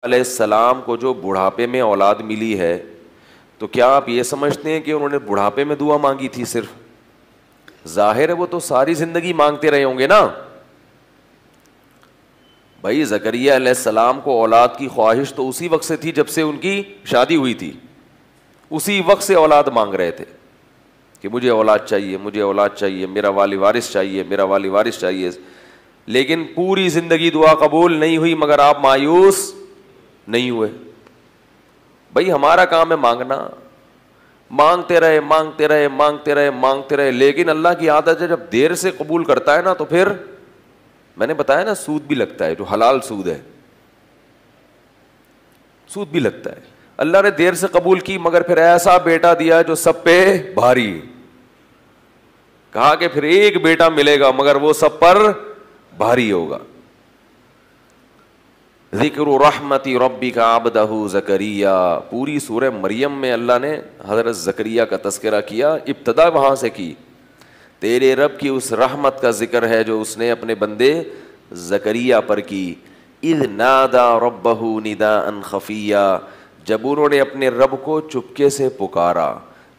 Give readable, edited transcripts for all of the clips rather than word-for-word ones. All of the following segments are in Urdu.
علیہ السلام کو جو بڑھاپے میں اولاد ملی ہے تو کیا آپ یہ سمجھتے ہیں کہ انہوں نے بڑھاپے میں دعا مانگی تھی صرف؟ ظاہر ہے وہ تو ساری زندگی مانگتے رہے ہوں گے نا بھائی. زکریا علیہ السلام کو اولاد کی خواہش تو اسی وقت سے تھی جب سے ان کی شادی ہوئی تھی, اسی وقت سے اولاد مانگ رہے تھے کہ مجھے اولاد چاہیے, مجھے اولاد چاہیے, میرا والی وارث چاہیے, میرا والی وارث چاہیے. لیکن پوری زندگی دعا قبول نہیں ہوئی, مگر آپ مایوس نہیں ہوئے. بھائی ہمارا کام ہے مانگنا, مانگتے رہے مانگتے رہے مانگتے رہے مانگتے رہے. لیکن اللہ کی عادت ہے جب دیر سے قبول کرتا ہے نا تو پھر میں نے بتایا نا سود بھی لگتا ہے, جو حلال سود ہے سود بھی لگتا ہے. اللہ نے دیر سے قبول کی مگر پھر ایسا بیٹا دیا جو سب پہ بھاری. کہا کہ پھر ایک بیٹا ملے گا مگر وہ سب پر بھاری ہوگا. ذکر رحمت ربک عبدہ زکریا, پوری سورہ مریم میں اللہ نے حضرت زکریا کا تذکرہ کیا, ابتدا وہاں سے کی. تیرے رب کی اس رحمت کا ذکر ہے جو اس نے اپنے بندے زکریا پر کی. اذ نادا ربہ نداء خفیا, جب انہوں نے اپنے رب کو چپکے سے پکارا.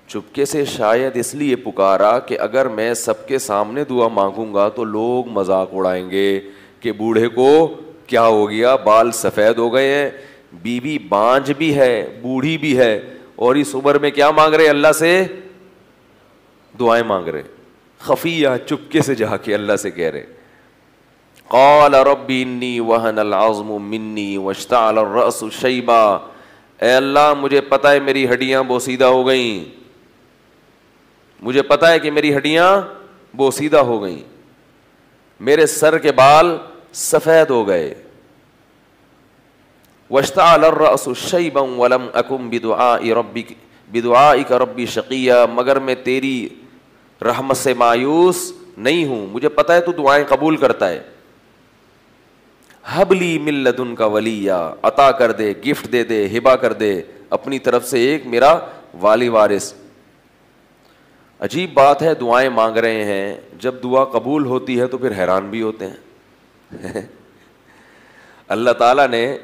چپکے سے شاید اس لیے پکارا کہ اگر میں سب کے سامنے دعا مانگوں گا تو لوگ مذاق اڑائیں گے کہ بوڑھے کو کیا ہو گیا, بال سفید ہو گئے ہیں, بیوی بانجھ بھی ہے, بوڑھی بھی ہے, اور اس عمر میں کیا مانگ رہے اللہ سے, دعائیں مانگ رہے خفیہ, چپکے سے جا کے اللہ سے کہہ رہے. قال رب انی وہن العظم منی واشتعل الرأس شیبا, اے اللہ مجھے پتہ ہے میری ہڈیاں بوسیدہ ہو گئیں, مجھے پتہ ہے کہ میری ہڈیاں بوسیدہ ہو گئیں, میرے سر کے بال سفید ہو گئے. واشتعل الرأس شیبا ولم اکن بدعائک ربی شقیا, مگر میں تیری رحمت سے مایوس نہیں ہوں, مجھے پتہ ہے تو دعائیں قبول کرتا ہے. حب لی من لدنک ولیا, عطا کر دے, گفٹ دے دے, ہبہ کر دے اپنی طرف سے ایک میرا والی وارث. عجیب بات ہے, دعائیں مانگ رہے ہیں, جب دعا قبول ہوتی ہے تو پھر حیران بھی ہوتے ہیں. اللہ تعالیٰ نے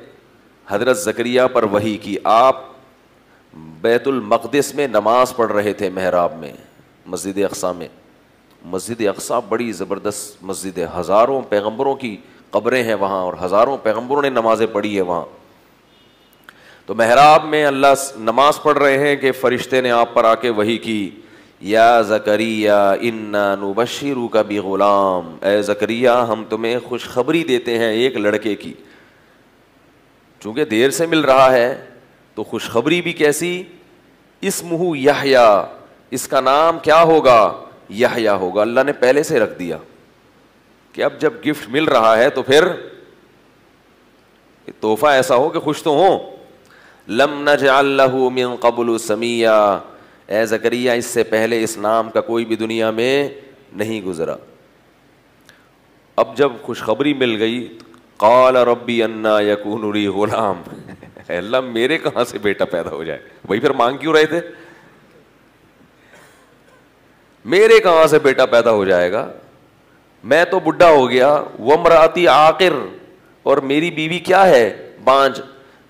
حضرت زکریا پر وحی کی. آپ بیت المقدس میں نماز پڑھ رہے تھے محراب میں, مسجد اقصی میں. مسجد اقصی بڑی زبردست مسجد ہے, ہزاروں پیغمبروں کی قبریں ہیں وہاں اور ہزاروں پیغمبروں نے نمازیں پڑھی ہیں وہاں. تو محراب میں اللہ نماز پڑھ رہے ہیں کہ فرشتے نے آپ پر آ کے وحی کی, یا زکریا انا نبشرک بغلام, اے زکریا ہم تمہیں خوشخبری دیتے ہیں ایک لڑکے کی. چونکہ دیر سے مل رہا ہے تو خوشخبری بھی کیسی, اسمہ یحییٰ, اس کا نام کیا ہوگا, یحییٰ ہوگا. اللہ نے پہلے سے رکھ دیا کہ اب جب گفٹ مل رہا ہے تو پھر تحفہ ایسا ہو کہ خوش تو ہوں. لم نجعل لہ من قبل سمیہ, اے زکریا اس سے پہلے اس نام کا کوئی بھی دنیا میں نہیں گزرا. اب جب خوشخبری مل گئی, قال ربی انا یکون لی غلام, اللہ میرے کہاں سے بیٹا پیدا ہو جائے. وہی پھر مانگ کیوں رہے تھے, میرے کہاں سے بیٹا پیدا ہو جائے گا, میں تو بڈھا ہو گیا. وامرأتی عاقر, اور میری بیوی کیا ہے, بانجھ.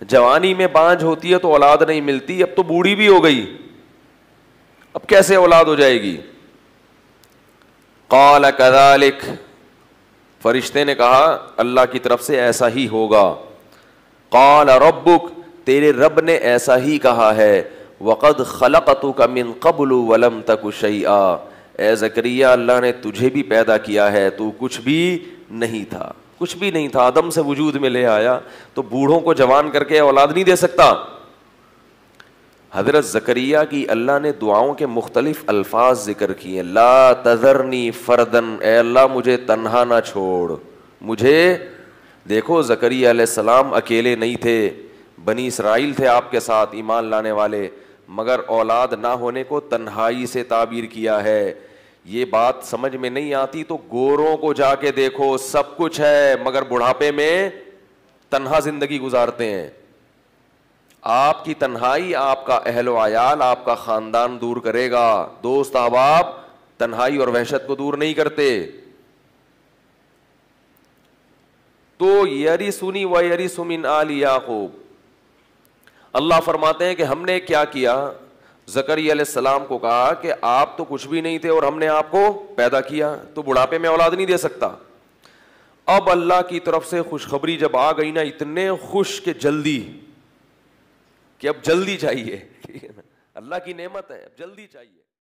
جوانی میں بانجھ ہوتی ہے تو اولاد نہیں ملتی, اب تو بوڑھی بھی ہو گئی, اب کیسے اولاد ہو جائے گی. قال کذالک, فرشتے نے کہا اللہ کی طرف سے ایسا ہی ہوگا. قال ربک, تیرے رب نے ایسا ہی کہا ہے. وقد خلقتک من قبل ولم تک شیئا, اے زکریا اللہ نے تجھے بھی پیدا کیا ہے, تو کچھ بھی نہیں تھا, کچھ بھی نہیں تھا, عدم سے وجود میں لے آیا. تو بوڑھوں کو جوان کر کے اولاد نہیں دے سکتا. حضرت زکریا کی اللہ نے دعاؤں کے مختلف الفاظ ذکر کیے. لا تذرنی فردن, اے اللہ مجھے تنہا نہ چھوڑ. مجھے دیکھو زکریا علیہ السلام اکیلے نہیں تھے, بنی اسرائیل تھے آپ کے ساتھ ایمان لانے والے, مگر اولاد نہ ہونے کو تنہائی سے تعبیر کیا ہے. یہ بات سمجھ میں نہیں آتی تو گوروں کو جا کے دیکھو, سب کچھ ہے مگر بڑھاپے میں تنہا زندگی گزارتے ہیں. آپ کی تنہائی آپ کا اہل و عیال, آپ کا خاندان دور کرے گا. دوست احباب تنہائی اور وحشت کو دور نہیں کرتے. تو یرثنی و یرث من آل یعقوب, اللہ فرماتے ہیں کہ ہم نے کیا کیا، زکریا علیہ السلام کو کہا کہ آپ تو کچھ بھی نہیں تھے اور ہم نے آپ کو پیدا کیا، تو بڑھاپے میں اولاد نہیں دے سکتا. اب اللہ کی طرف سے خوشخبری جب آ گئی نا، اتنے خوش کہ جلدی، کہ اب جلدی چاہیے. اللہ کی نعمت ہے، اب جلدی چاہیے.